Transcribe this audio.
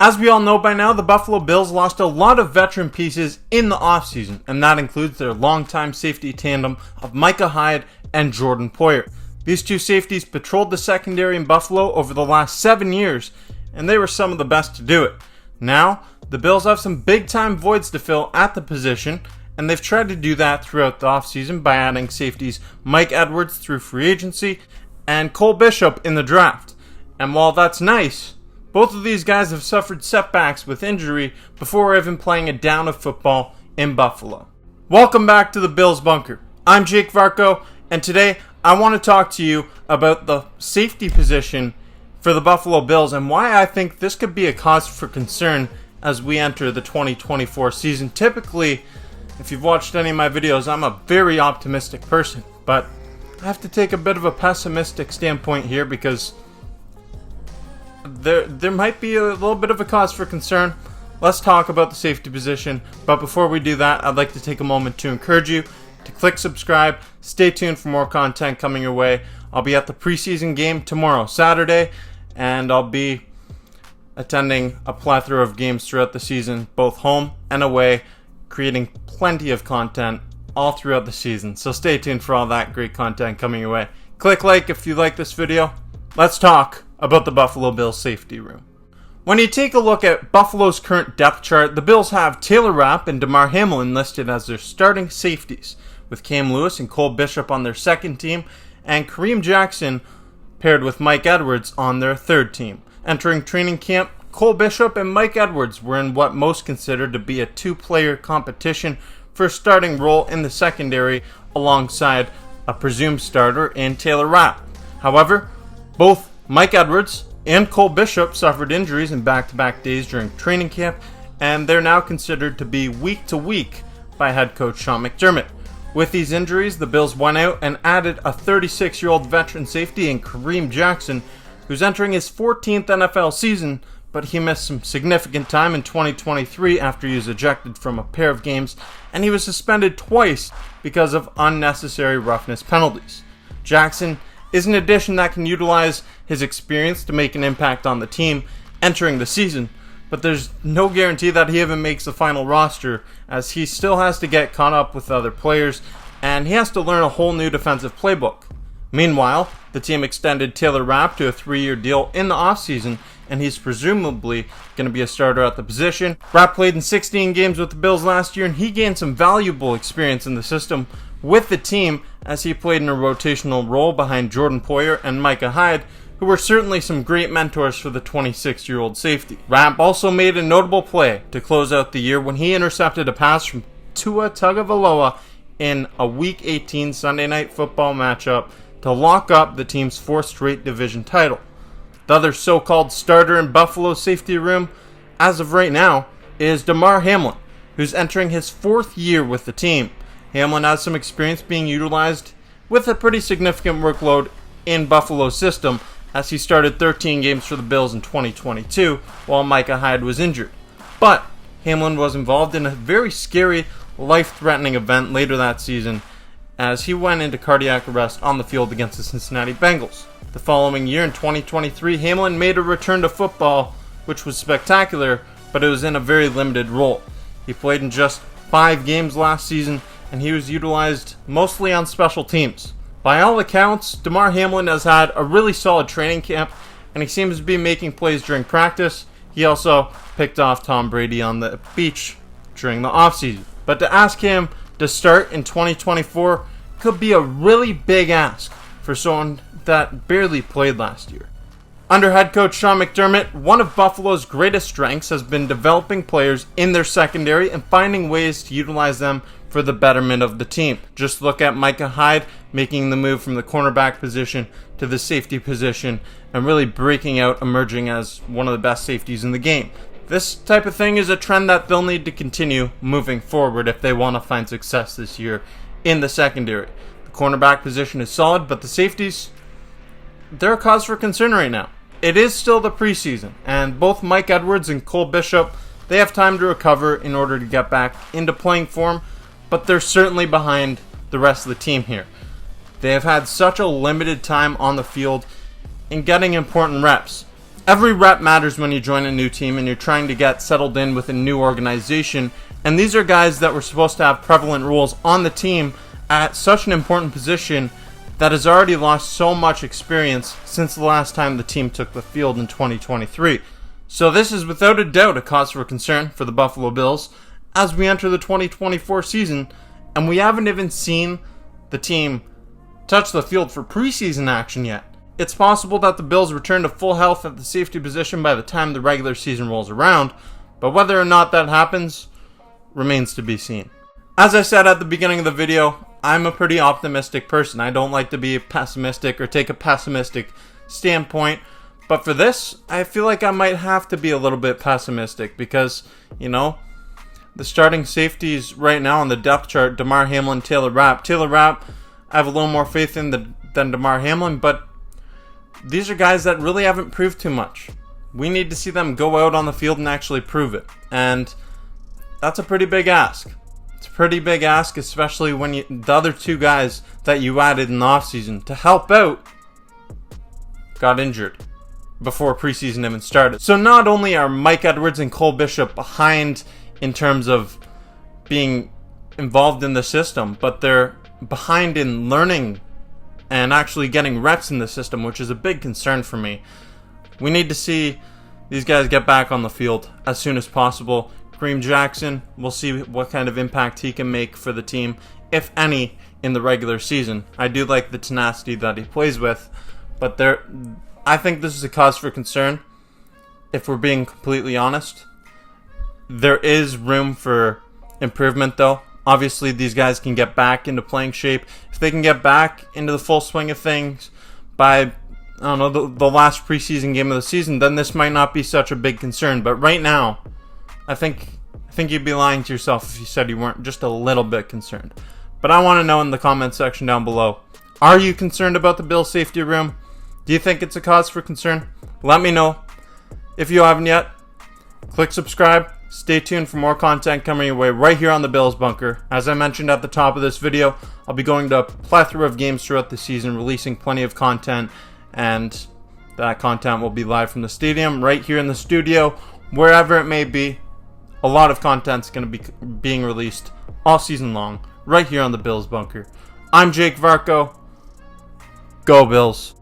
As we all know by now, the Buffalo Bills lost a lot of veteran pieces in the offseason, and that includes their longtime safety tandem of Micah Hyde and Jordan Poyer. These two safeties patrolled the secondary in Buffalo over the last 7 years, and they were some of the best to do it. Now, the Bills have some big-time voids to fill at the position, and they've tried to do that throughout the offseason by adding safeties Mike Edwards through free agency and Cole Bishop in the draft. And while that's nice, both of these guys have suffered setbacks with injury before even playing a down of football in Buffalo. Welcome back to the Bills Bunker. I'm Jake Varco, and today I want to talk to you about the safety position for the Buffalo Bills and why I think this could be a cause for concern as we enter the 2024 season. Typically, if you've watched any of my videos, I'm a very optimistic person, but I have to take a bit of a pessimistic standpoint here because there might be a little bit of a cause for concern. Let's talk about the safety position, but before we do that, I'd like to take a moment to encourage you to click subscribe. Stay tuned for more content coming your way. I'll be at the preseason game tomorrow, Saturday, and I'll be attending a plethora of games throughout the season, both home and away, creating plenty of content all throughout the season. So stay tuned for all that great content coming your way. Click like if you like this video. Let's talk about the Buffalo Bills safety room. When you take a look at Buffalo's current depth chart, the Bills have Taylor Rapp and Damar Hamlin listed as their starting safeties, with Cam Lewis and Cole Bishop on their second team, and Kareem Jackson paired with Mike Edwards on their third team. Entering training camp, Cole Bishop and Mike Edwards were in what most considered to be a two-player competition for a starting role in the secondary alongside a presumed starter in Taylor Rapp. However, both Mike Edwards and Cole Bishop suffered injuries in back-to-back days during training camp, and they're now considered to be week-to-week by head coach Sean McDermott. With these injuries, the Bills went out and added a 36-year-old veteran safety in Kareem Jackson, who's entering his 14th NFL season, but he missed some significant time in 2023 after he was ejected from a pair of games, and he was suspended twice because of unnecessary roughness penalties. Jackson is an addition that can utilize his experience to make an impact on the team entering the season, but there's no guarantee that he even makes the final roster, as he still has to get caught up with other players, and he has to learn a whole new defensive playbook. Meanwhile, the team extended Taylor Rapp to a 3-year deal in the offseason, and he's presumably going to be a starter at the position. Rapp played in 16 games with the Bills last year, and he gained some valuable experience in the system with the team as he played in a rotational role behind Jordan Poyer and Micah Hyde, who were certainly some great mentors for the 26-year-old safety. Rapp also made a notable play to close out the year when he intercepted a pass from Tua Tagovailoa in a Week 18 Sunday Night Football matchup to lock up the team's fourth straight division title. The other so-called starter in Buffalo's safety room, as of right now, is Damar Hamlin, who's entering his fourth year with the team. Hamlin has some experience being utilized with a pretty significant workload in Buffalo's system, as he started 13 games for the Bills in 2022 while Micah Hyde was injured. But Hamlin was involved in a very scary, life-threatening event later that season as he went into cardiac arrest on the field against the Cincinnati Bengals. The following year in 2023, Hamlin made a return to football, which was spectacular, but it was in a very limited role. He played in just 5 games last season, and he was utilized mostly on special teams. By all accounts, Damar Hamlin has had a really solid training camp, and he seems to be making plays during practice. He also picked off Tom Brady on the beach during the offseason. But to ask him to start in 2024 could be a really big ask for someone that barely played last year. Under head coach Sean McDermott, one of Buffalo's greatest strengths has been developing players in their secondary and finding ways to utilize them for the betterment of the team. Just look at Micah Hyde making the move from the cornerback position to the safety position and really breaking out, emerging as one of the best safeties in the game. This type of thing is a trend that they'll need to continue moving forward if they want to find success this year in the secondary. The cornerback position is solid, but the safeties, they're a cause for concern right now. It is still the preseason, and both Mike Edwards and Cole Bishop, they have time to recover in order to get back into playing form, but they're certainly behind the rest of the team here. They have had such a limited time on the field in getting important reps. Every rep matters when you join a new team and you're trying to get settled in with a new organization, and these are guys that were supposed to have prevalent roles on the team at such an important position that has already lost so much experience since the last time the team took the field in 2023. So this is without a doubt a cause for concern for the Buffalo Bills as we enter the 2024 season, and we haven't even seen the team touch the field for preseason action yet. It's possible that the Bills return to full health at the safety position by the time the regular season rolls around, but whether or not that happens remains to be seen. As I said at the beginning of the video, I'm a pretty optimistic person. I don't like to be pessimistic or take a pessimistic standpoint, but for this, I feel like I might have to be a little bit pessimistic because, the starting safeties right now on the depth chart, Damar Hamlin, Taylor Rapp. Taylor Rapp, I have a little more faith in than Damar Hamlin, but these are guys that really haven't proved too much. We need to see them go out on the field and actually prove it. And that's a pretty big ask. It's a pretty big ask, especially when the other two guys that you added in the offseason to help out got injured before preseason even started. So not only are Mike Edwards and Cole Bishop behind in terms of being involved in the system, but they're behind in learning and actually getting reps in the system, which is a big concern for me. We need to see these guys get back on the field as soon as possible. Kareem Jackson, we'll see what kind of impact he can make for the team, if any, in the regular season. I do like the tenacity that he plays with, but I think this is a cause for concern, if we're being completely honest. There is room for improvement, though. Obviously, these guys can get back into playing shape. If they can get back into the full swing of things by, the last preseason game of the season, then this might not be such a big concern. But right now, I think you'd be lying to yourself if you said you weren't just a little bit concerned. But I want to know in the comment section down below, are you concerned about the Bills safety room? Do you think it's a cause for concern? Let me know. If you haven't yet, click subscribe. Stay tuned for more content coming your way right here on the Bills Bunker. As I mentioned at the top of this video, I'll be going to a plethora of games throughout the season, releasing plenty of content, and that content will be live from the stadium, right here in the studio, wherever it may be. A lot of content's going to be being released all season long, right here on the Bills Bunker. I'm Jake Varco. Go Bills.